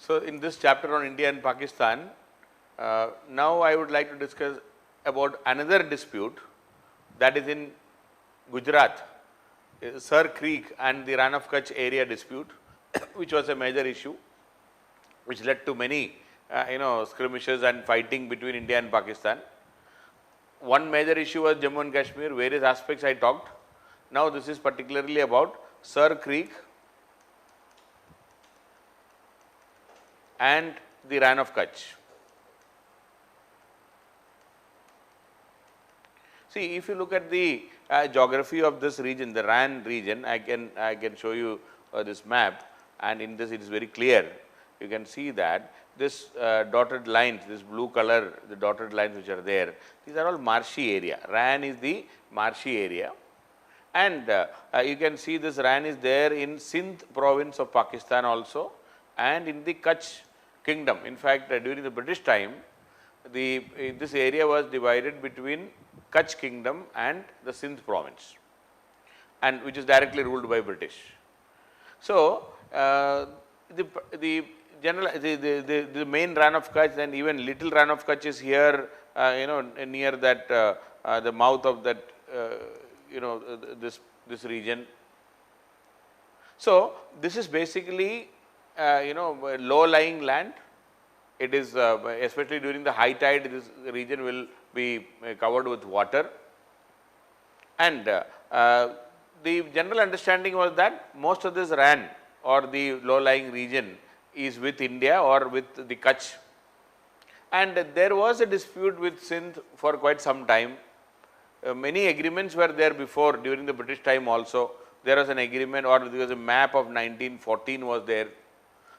So, in this chapter on India and Pakistan, now I would like to discuss about another dispute that is in Gujarat, Sir Creek and the Rann of Kutch area dispute, which was a major issue, which led to many skirmishes and fighting between India and Pakistan. One major issue was Jammu and Kashmir, various aspects I talked. Now this is particularly about Sir Creek and the Rann of Kutch. See, if you look at the geography of this region, the Rann region, I can show you this map, and in this it is very clear. You can see that this dotted lines, this blue color, the dotted lines which are there, these are all marshy area. Rann is the marshy area, and you can see this Rann is there in Sindh province of Pakistan also, and in the Kutch kingdom. In fact, during the British time, this area was divided between Kutch kingdom and the Sindh province, and which is directly ruled by British. So, the main Rann of Kutch and even little Rann of Kutch is here, near that the mouth of that this region. So, this is basically low lying land. It is especially during the high tide, this region will be covered with water, and the general understanding was that most of this Rann or the low lying region is with India or with the Kutch, and there was a dispute with Sindh for quite some time. Many agreements were there before, during the British time also. There was an agreement, or there was a map of 1914 was there.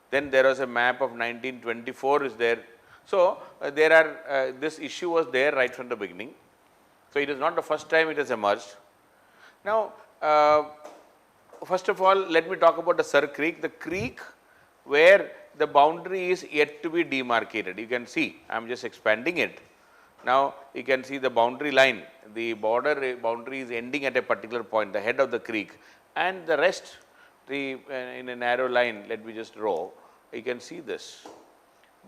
Then there was a map of 1924 is there. So, there are this issue was there right from the beginning. So, it is not the first time it has emerged. Now, first of all, let me talk about the Sir Creek. The creek where the boundary is yet to be demarcated. You can see, I am just expanding it. Now, you can see the boundary line, the boundary is ending at a particular point, the head of the creek, and the rest in a narrow line. Let me just draw. You can see this.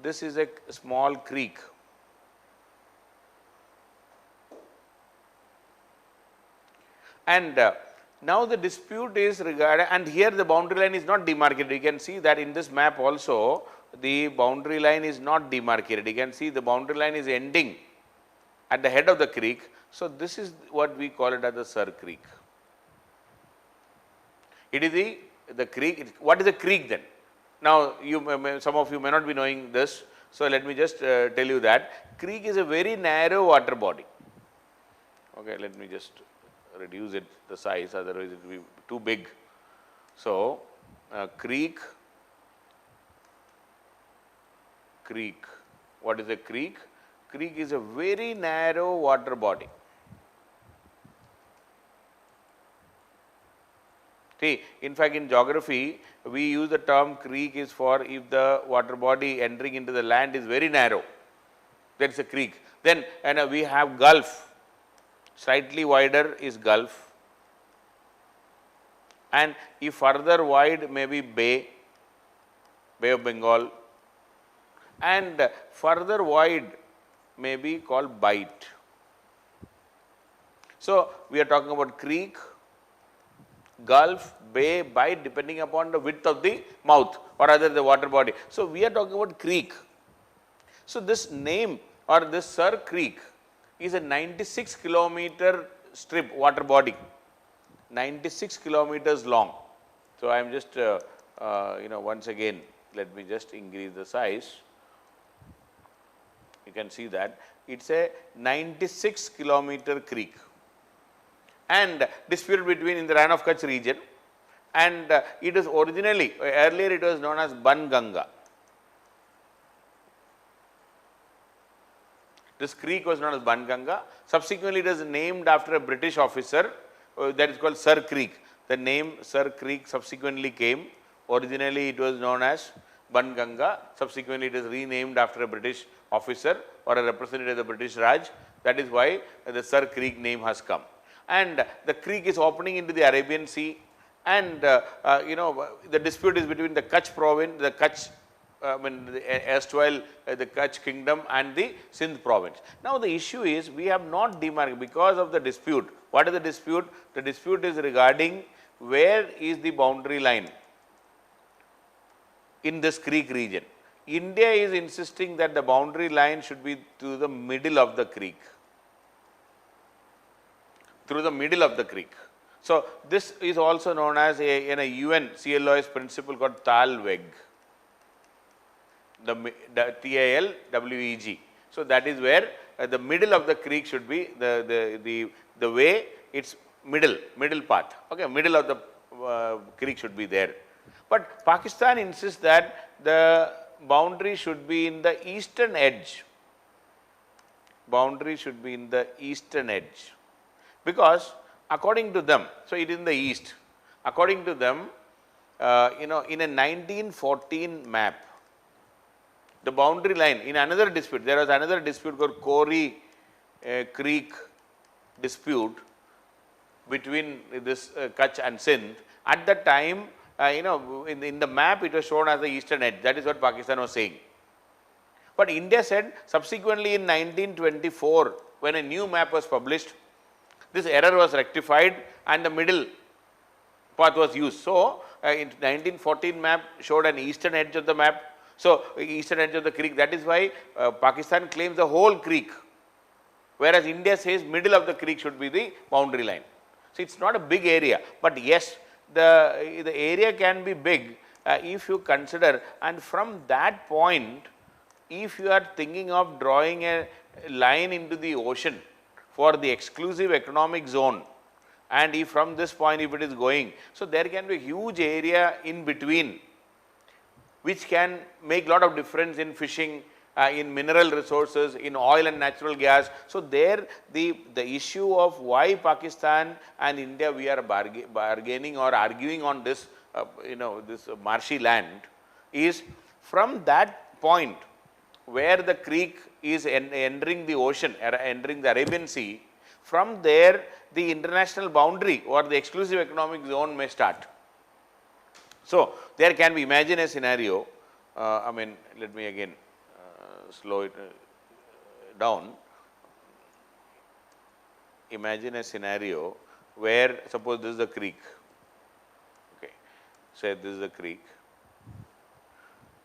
This is a small creek. And now the dispute is regarding, and here the boundary line is not demarcated. You can see that in this map also, the boundary line is not demarcated. You can see the boundary line is ending at the head of the creek. So, this is what we call it as the Sir Creek. It is the creek. What is a creek then? Now, some of you may not be knowing this. So, let me just tell you that creek is a very narrow water body. Okay, let me just reduce it the size, otherwise it will be too big. So, creek. What is a creek? Creek is a very narrow water body. See, in fact, in geography, we use the term creek is for if the water body entering into the land is very narrow, that is a creek. Then we have gulf, slightly wider is gulf, and if further wide may be Bay of Bengal, and further wide may be called bight. So, we are talking about creek, gulf, bay, bight, depending upon the width of the mouth or rather the water body. So, we are talking about creek. So, this name or this Sir Creek is a 96 kilometer strip water body, 96 kilometers long. So, I am just once again, let me just increase the size. You can see that it is a 96 kilometer creek, and disputed between in the Rann of Kutch region, and it is originally, earlier it was known as Banganga. This creek was known as Banganga. Subsequently, it was named after a British officer that is called Sir Creek. The name Sir Creek subsequently came. Originally, it was known as Banganga. Subsequently, it is renamed after a British officer or a representative of the British Raj. That is why the Sir Creek name has come. And the creek is opening into the Arabian Sea, and the dispute is between the Kutch province, the Kutch erstwhile the Kutch kingdom and the Sindh province. Now the issue is we have not demarcated because of the dispute. What is the dispute? The dispute is regarding where is the boundary line in this creek region. India is insisting that the boundary line should be to the middle of the creek, through the middle of the creek. So this is also known as in a UN CLOS principle called TALWEG, the TALWEG. So that is where the middle of the creek should be the way its middle path. Okay, middle of the creek should be there. But Pakistan insists that the boundary should be in the eastern edge. Boundary should be in the eastern edge, because according to them, so it is in the east. According to them, in a 1914 map, the boundary line in another dispute, there was another dispute called Kori Creek dispute between this Kutch and Sindh. At that time, in the map it was shown as the eastern edge. That is what Pakistan was saying. But India said subsequently in 1924, when a new map was published, this error was rectified and the middle path was used. So in 1914 map showed an eastern edge of the map. So eastern edge of the creek. That is why Pakistan claims the whole creek, whereas India says middle of the creek should be the boundary line. So it's not a big area, but yes, the area can be big if you consider, and from that point, if you are thinking of drawing a line into the ocean for the exclusive economic zone, and if from this point if it is going, so there can be a huge area in between which can make lot of difference in fishing, in mineral resources, in oil and natural gas. So there the issue of why Pakistan and India we are bargaining or arguing on this this marshy land is from that point where the creek is entering the ocean, entering the Arabian Sea. From there the international boundary or the exclusive economic zone may start. So there can be, imagine a scenario, let me again slow it down. Imagine a scenario where suppose this is the creek, okay, say this is the creek.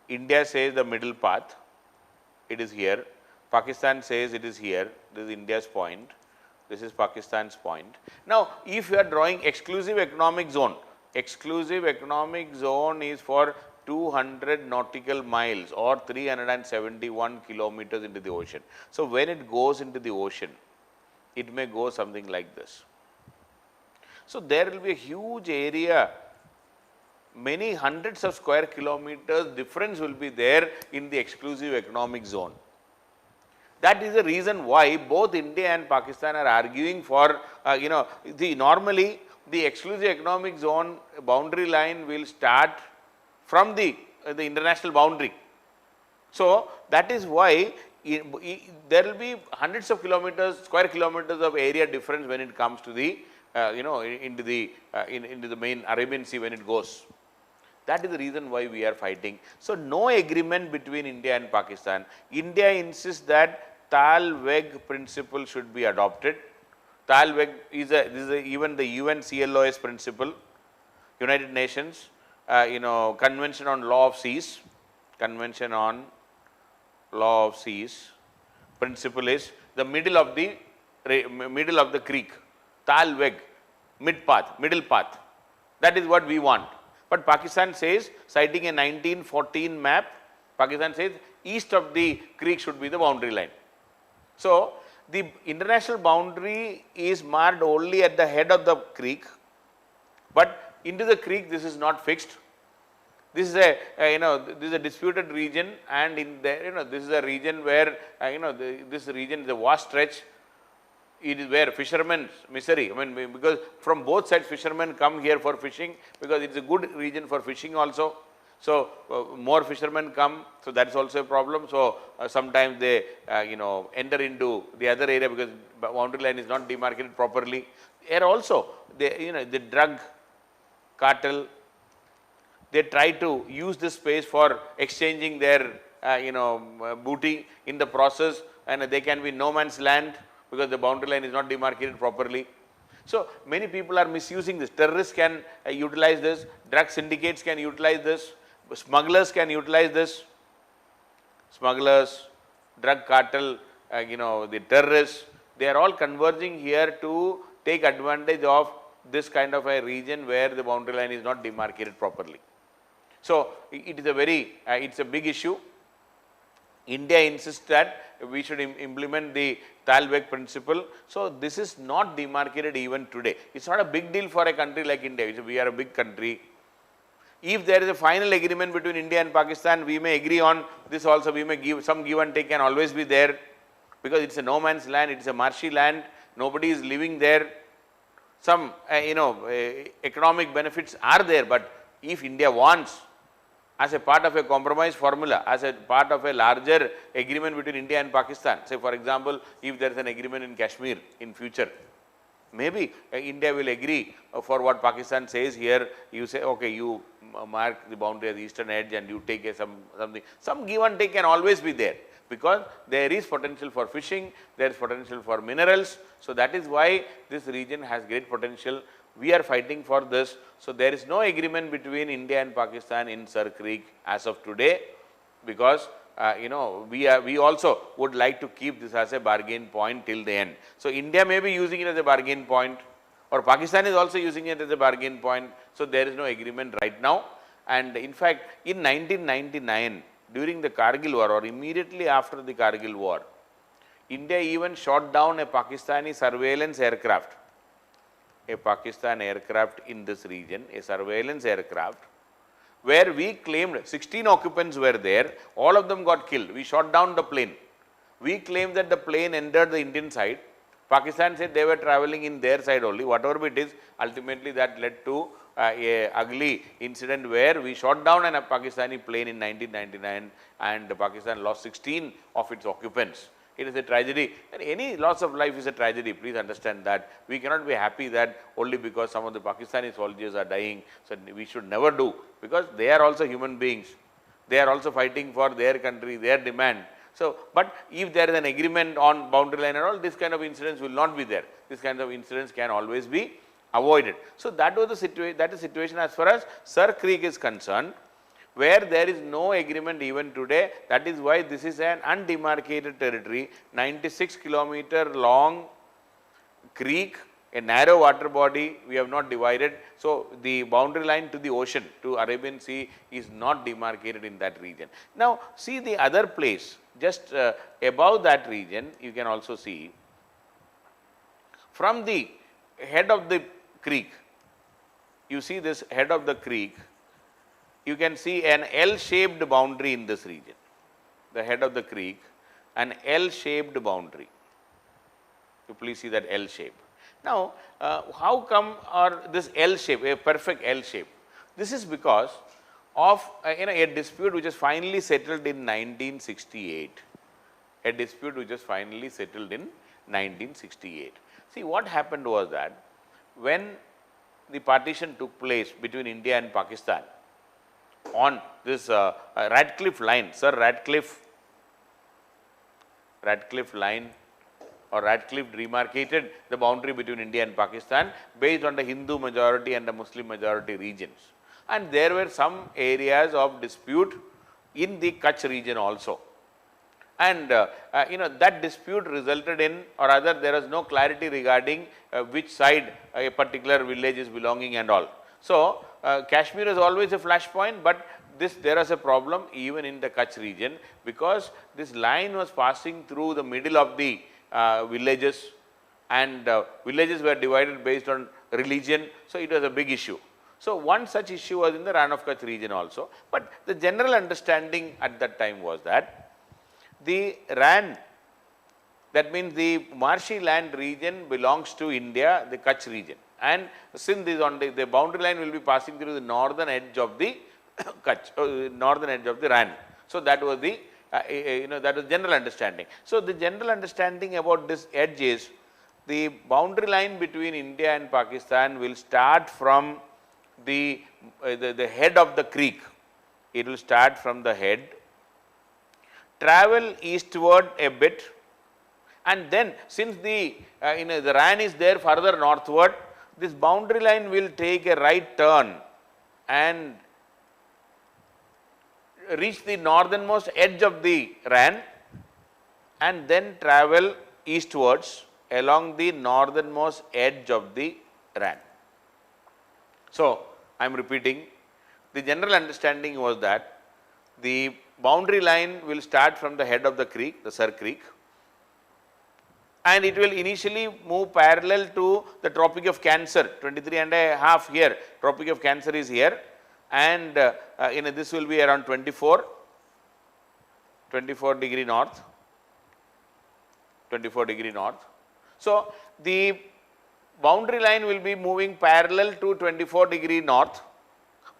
India says the middle path, it is here. Pakistan says it is here, this is India's point, this is Pakistan's point. Now if you are drawing exclusive economic zone is for 200 nautical miles or 371 kilometers into the ocean. So when it goes into the ocean, it may go something like this. So there will be a huge area, many hundreds of square kilometers difference will be there in the exclusive economic zone. That is the reason why both India and Pakistan are arguing for, normally the exclusive economic zone boundary line will start from the international boundary. So that is why there will be hundreds of square kilometers of area difference when it comes to the, into the main Arabian Sea when it goes. That is the reason why we are fighting. So no agreement between India and Pakistan. India insists that TALWEG principle should be adopted. TALWEG is even the UN CLOS principle, United Nations, Convention on Law of Seas, Convention on Law of Seas. Principle is the middle of the creek, TALWEG, middle path. That is what we want. But Pakistan says, citing a 1914 map, Pakistan says east of the creek should be the boundary line. So the international boundary is marked only at the head of the creek, but into the creek this is not fixed. This is a disputed region, and in there this is a region where this region is a vast stretch. It is where fishermen's misery. Because from both sides fishermen come here for fishing, because it is a good region for fishing also. So more fishermen come, so that is also a problem. So sometimes they enter into the other area because boundary line is not demarcated properly. Here also the drug cartel, they try to use this space for exchanging their booty in the process, and they can be no man's land because the boundary line is not demarcated properly. So, many people are misusing this. Terrorists can utilize this, drug syndicates can utilize this, smugglers can utilize this, smugglers, drug cartel, the terrorists, they are all converging here to take advantage of this kind of a region where the boundary line is not demarcated properly. So, it is a very, it's a big issue. India insists that we should implement the Thalberg principle. So, this is not demarcated even today. It is not a big deal for a country like India. We are a big country. If there is a final agreement between India and Pakistan, we may agree on this also. We may give some give and take can always be there, because it is a no man's land, it is a marshy land, nobody is living there. Some economic benefits are there, but if India wants, as a part of a compromise formula, as a part of a larger agreement between India and Pakistan, say for example, if there is an agreement in Kashmir in future, maybe India will agree for what Pakistan says here. You say, okay, you mark the boundary at the eastern edge and you take something. Some give and take can always be there, because there is potential for fishing, there is potential for minerals. So, that is why this region has great potential. We are fighting for this. So, there is no agreement between India and Pakistan in Sir Creek as of today, because we also would like to keep this as a bargain point till the end. So, India may be using it as a bargain point, or Pakistan is also using it as a bargain point. So, there is no agreement right now. And in fact, in 1999, during the Kargil war or immediately after the Kargil war, India even shot down a Pakistani surveillance aircraft, a Pakistan aircraft in this region, a surveillance aircraft, where we claimed 16 occupants were there, all of them got killed. We shot down the plane. We claimed that the plane entered the Indian side. Pakistan said they were traveling in their side only, whatever it is. Ultimately, that led to a ugly incident where we shot down a Pakistani plane in 1999, and Pakistan lost 16 of its occupants. It is a tragedy, and any loss of life is a tragedy. Please understand that. We cannot be happy that only because some of the Pakistani soldiers are dying. So, we should never do, because they are also human beings. They are also fighting for their country, their demand. So, but if there is an agreement on boundary line and all, this kind of incidents will not be there. This kind of incidents can always be avoided. So, that was the situation. That is the situation as far as Sir Creek is concerned, where there is no agreement even today. That is why this is an undemarcated territory, 96 kilometer long creek, a narrow water body, we have not divided. So, the boundary line to the ocean, to Arabian Sea, is not demarcated in that region. Now, see the other place, just above that region, you can also see from the head of the creek, you see this head of the creek, you can see an L-shaped boundary in this region, the head of the creek, an L-shaped boundary. You please see that L shape. Now, how come or this L shape, a perfect L shape? This is because of a dispute which is finally settled in 1968. A dispute which is finally settled in 1968. See, what happened was that when the partition took place between India and Pakistan, on this Radcliffe line, Sir Radcliffe line, or Radcliffe demarcated the boundary between India and Pakistan based on the Hindu majority and the Muslim majority regions. And there were some areas of dispute in the Kutch region also. And that dispute resulted in, or rather there was no clarity regarding which side a particular village is belonging and all. So, Kashmir is always a flashpoint, but there was a problem even in the Kutch region, because this line was passing through the middle of the villages, and villages were divided based on religion. So, it was a big issue. So, one such issue was in the Rann of Kutch region also, but the general understanding at that time was that the Rann, that means the marshy land region, belongs to India, the Kutch region, and since this on the boundary line will be passing through the northern edge of the Kutch, northern edge of the Rann. So, that was the that was general understanding. So, the general understanding about this edge is the boundary line between India and Pakistan will start from the head of the creek. It will start from the head, travel eastward a bit, and then since the the RAN is there further northward, this boundary line will take a right turn and reach the northernmost edge of the RAN and then travel eastwards along the northernmost edge of the RAN. So, I am repeating, the general understanding was that the boundary line will start from the head of the creek, the Sir Creek, and it will initially move parallel to the Tropic of Cancer, 23.5 here, Tropic of Cancer is here, and this will be around 24 degree north, 24 degree north. So, the boundary line will be moving parallel to 24 degree north,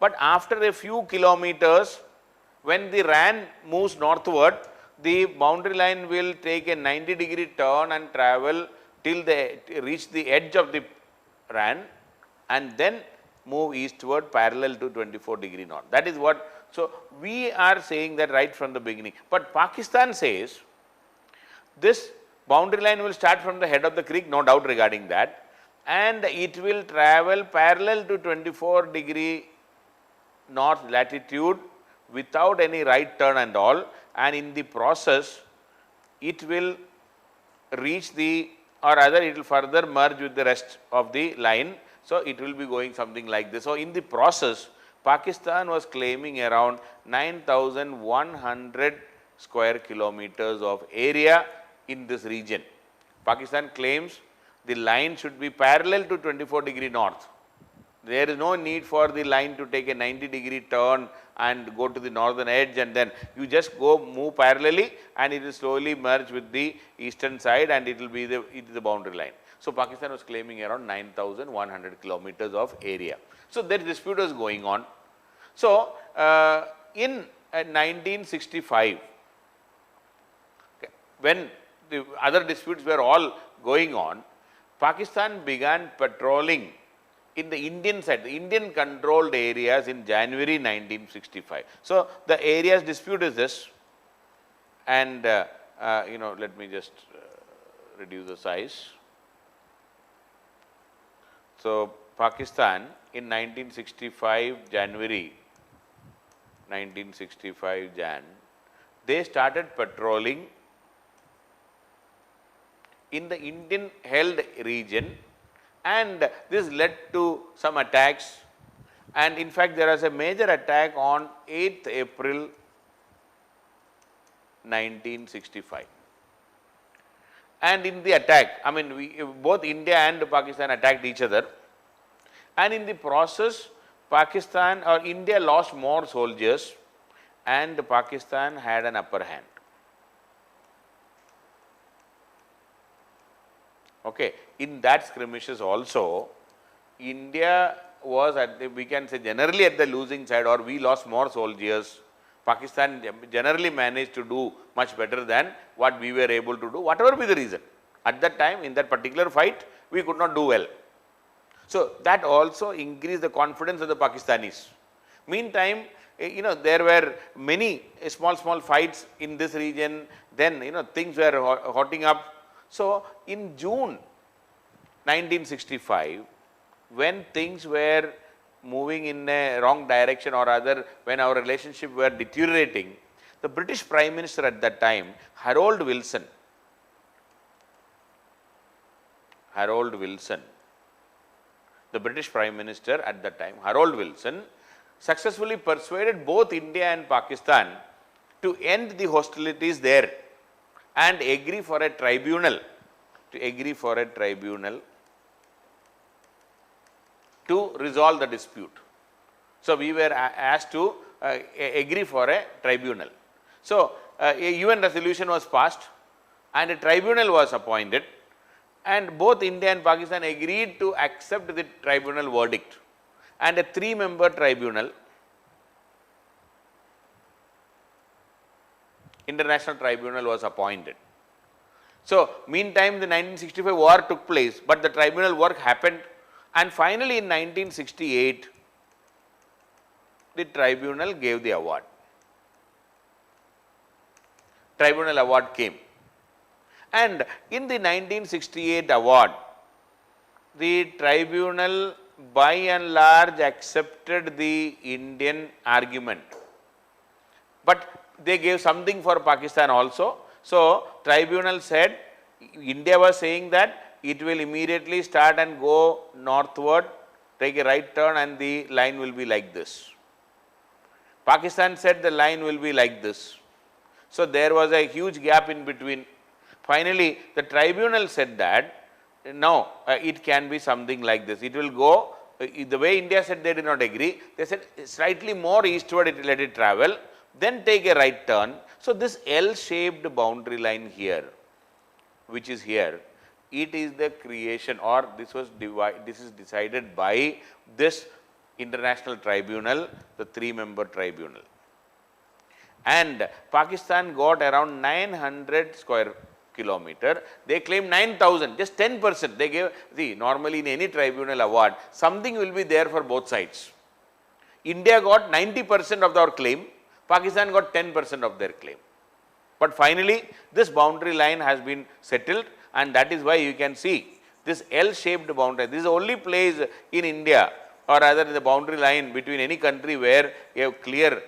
but after a few kilometers, when the RAN moves northward, the boundary line will take a 90 degree turn and travel till they reach the edge of the RAN and then move eastward parallel to 24 degree north. That is what, so we are saying that right from the beginning, but Pakistan says this boundary line will start from the head of the creek, no doubt regarding that, and it will travel parallel to 24 degree north latitude without any right turn and all, and in the process it will reach the, or rather it will further merge with the rest of the line. So, it will be going something like this. So, in the process Pakistan was claiming around 9,100 square kilometers of area in this region. Pakistan claims the line should be parallel to 24 degree north. There is no need for the line to take a 90 degree turn and go to the northern edge, and then you just move parallelly and it will slowly merge with the eastern side and it will be the boundary line. So, Pakistan was claiming around 9,100 kilometers of area. So, their dispute was going on. So, in 1965, when the other disputes were all going on, Pakistan began patrolling in the Indian side, the Indian controlled areas in January 1965. So, the areas dispute is this, and let me just reduce the size. So, Pakistan in 1965 January 1965 Jan, they started patrolling in the Indian held region, and this led to some attacks, and in fact there was a major attack on 8th April 1965. And in the attack, I mean both India and Pakistan attacked each other, and in the process Pakistan or India lost more soldiers and Pakistan had an upper hand. Okay. In that skirmishes also, India was at the, we can say generally at the losing side, or we lost more soldiers. Pakistan generally managed to do much better than what we were able to do, whatever be the reason. At that time, in that particular fight, we could not do well. So, that also increased the confidence of the Pakistanis. Meantime, there were many small fights in this region, then things were hotting up. So, in June 1965, when things were moving in a wrong direction, or rather when our relationship were deteriorating, the British Prime Minister at that time, Harold Wilson, the British Prime Minister at that time, Harold Wilson, successfully persuaded both India and Pakistan to end the hostilities there and agree for a tribunal, to resolve the dispute. So, we were asked to agree for a tribunal. So, a UN resolution was passed and a tribunal was appointed, and both India and Pakistan agreed to accept the tribunal verdict, and a 3-member tribunal, international tribunal, was appointed. So, meantime the 1965 war took place, but the tribunal work happened, and finally in 1968 the tribunal gave the award. Tribunal award came. And in the 1968 award, the tribunal by and large accepted the Indian argument, but they gave something for Pakistan also. So, tribunal said, India was saying that it will immediately start and go northward, take a right turn and the line will be like this. Pakistan said the line will be like this. So, there was a huge gap in between. Finally, the tribunal said that no, it can be something like this. It will go, the way India said they did not agree, they said slightly more eastward let it travel, then take a right turn. So, this L-shaped boundary line here, which is here, it is the creation, or this is decided by this international tribunal, the 3-member tribunal. And Pakistan got around 900 square kilometer, they claim 9,000, just 10%. They gave, see, normally in any tribunal award, something will be there for both sides. India got 90% of our claim, Pakistan got 10% of their claim. But finally, this boundary line has been settled, and that is why you can see this L-shaped boundary. This is the only place in India, or rather the boundary line between any country where you have clear,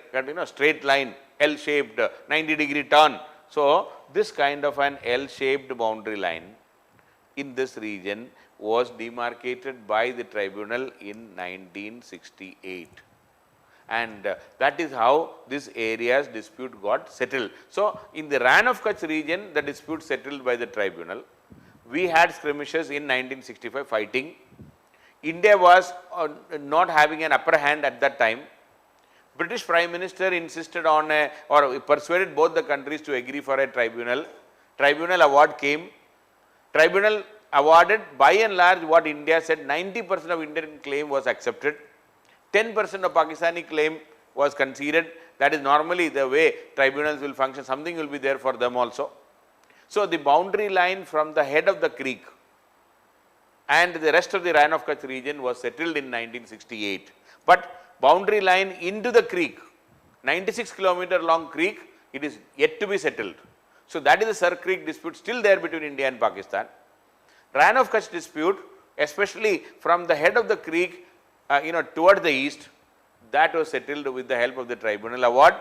straight line, L-shaped 90-degree turn. So, this kind of an L-shaped boundary line in this region was demarcated by the tribunal in 1968. And that is how this area's dispute got settled. So, in the Rann of Kutch region, the dispute settled by the tribunal. We had skirmishes in 1965 fighting. India was not having an upper hand at that time. British Prime Minister insisted on or persuaded both the countries to agree for a tribunal. Tribunal award came. Tribunal awarded by and large what India said, 90% of Indian claim was accepted. 10% of Pakistani claim was conceded. That is normally the way tribunals will function, something will be there for them also. So, the boundary line from the head of the creek and the rest of the Rann of Kutch region was settled in 1968. But boundary line into the creek, 96 kilometer long creek, it is yet to be settled. So, that is the Sar Creek dispute still there between India and Pakistan. Rann of Kutch dispute, especially from the head of the creek toward the east, that was settled with the help of the tribunal award,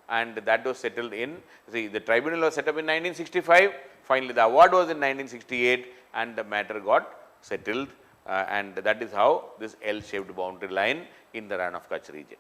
and that was settled in, the tribunal was set up in 1965, finally the award was in 1968 and the matter got settled, and that is how this L-shaped boundary line in the Rann of Kutch region.